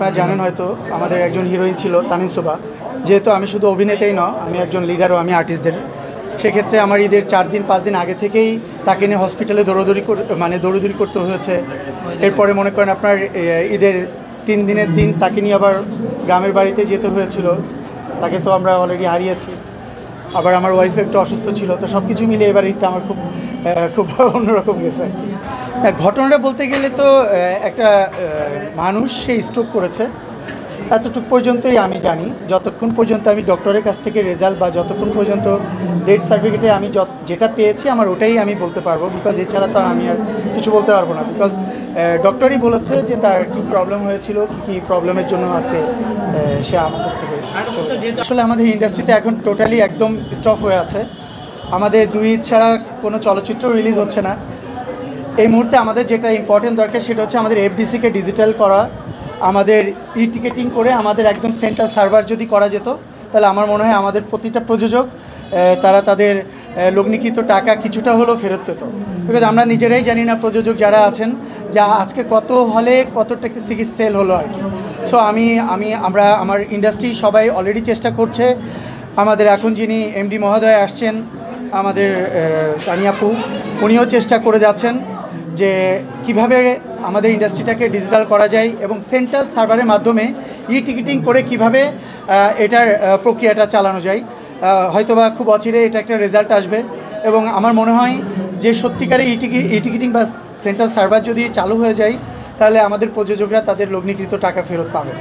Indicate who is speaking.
Speaker 1: আপনারা জানেন হয়তো আমাদের একজন হিরোইন ছিল তানিন সুবা। যেহেতু আমি শুধু অভিনেতাই নয়, আমি একজন লিডারও, আমি আর্টিস্টদের। সেক্ষেত্রে আমার ঈদের 4 দিন 5 দিন আগে থেকেই তাকে নিয়ে হসপিটালে দৌড়দৌড়ি করতে হয়েছে। এরপরে মনে করেন আপনার ঈদের 3 দিনের দিন তাকে নিয়ে আবার গ্রামের বাড়িতে যেতে হয়েছিল। তাকে তো আমরা অলরেডি হারিয়েছি। আবার আমার ওয়াইফ একটু অসুস্থ ছিল, তো সব কিছু মিলে এবার ঈদটা আমার খুব অন্যরকম গেছে আর কি। ঘটনাটা বলতে গেলে তো একটা মানুষ সে স্ট্রোক করেছে, এতটুকু পর্যন্তই আমি জানি। যতক্ষণ পর্যন্ত আমি ডক্টরের কাছ থেকে রেজাল্ট বা যতক্ষণ পর্যন্ত ডেথ সার্টিফিকেটে আমি যেটা পেয়েছি আমার ওটাই আমি বলতে পারবো, বিকজ এছাড়া তো আমি আর কিছু বলতে পারবো না। বিকজ ডক্টরই বলেছে যে তার কী প্রবলেম হয়েছিল, কী প্রবলেমের জন্য আজকে সে আমাদের থেকে আসলে আমাদের ইন্ডাস্ট্রিতে এখন টোটালি একদম স্টপ হয়ে আছে। আমাদের 2 ঈদ ছাড়া কোনো চলচ্চিত্র রিলিজ হচ্ছে না। এই মুহূর্তে আমাদের যেটা ইম্পর্টেন্ট দরকার সেটা হচ্ছে আমাদের এফডিসিকে ডিজিটাল করা, আমাদের টিকেটিং করে আমাদের একদম সেন্ট্রাল সার্ভার যদি করা যেত, তাহলে আমার মনে হয় আমাদের প্রতিটা প্রযোজক তারা তাদের লগ্নিকৃত টাকা কিছুটা হলেও ফেরত পেত। বিকজ আমরা নিজেরাই জানি না প্রযোজক যারা আছেন যা আজকে কত হলে কত টাকা সিরিজ সেল হলো আর কি। সো আমার ইন্ডাস্ট্রি সবাই অলরেডি চেষ্টা করছে। আমাদের এখন যিনি এমডি মহোদয় আসছেন, আমাদের তানিয়াপু, উনিও চেষ্টা করে যাচ্ছেন যে কিভাবে আমাদের ইন্ডাস্ট্রিটাকে ডিজিটাল করা যায় এবং সেন্ট্রাল সার্ভারের মাধ্যমে টিকিটিং করে কিভাবে এটার প্রক্রিয়াটা চালানো যায়। হয়তোবা খুব অচিরে এটা একটা রেজাল্ট আসবে এবং আমার মনে হয় যে সত্যিকারে টিকিটিং বা সেন্ট্রাল সার্ভার যদি চালু হয়ে যায় তাহলে আমাদের প্রযোজকরা তাদের লগ্নিকৃত টাকা ফেরত পাবে।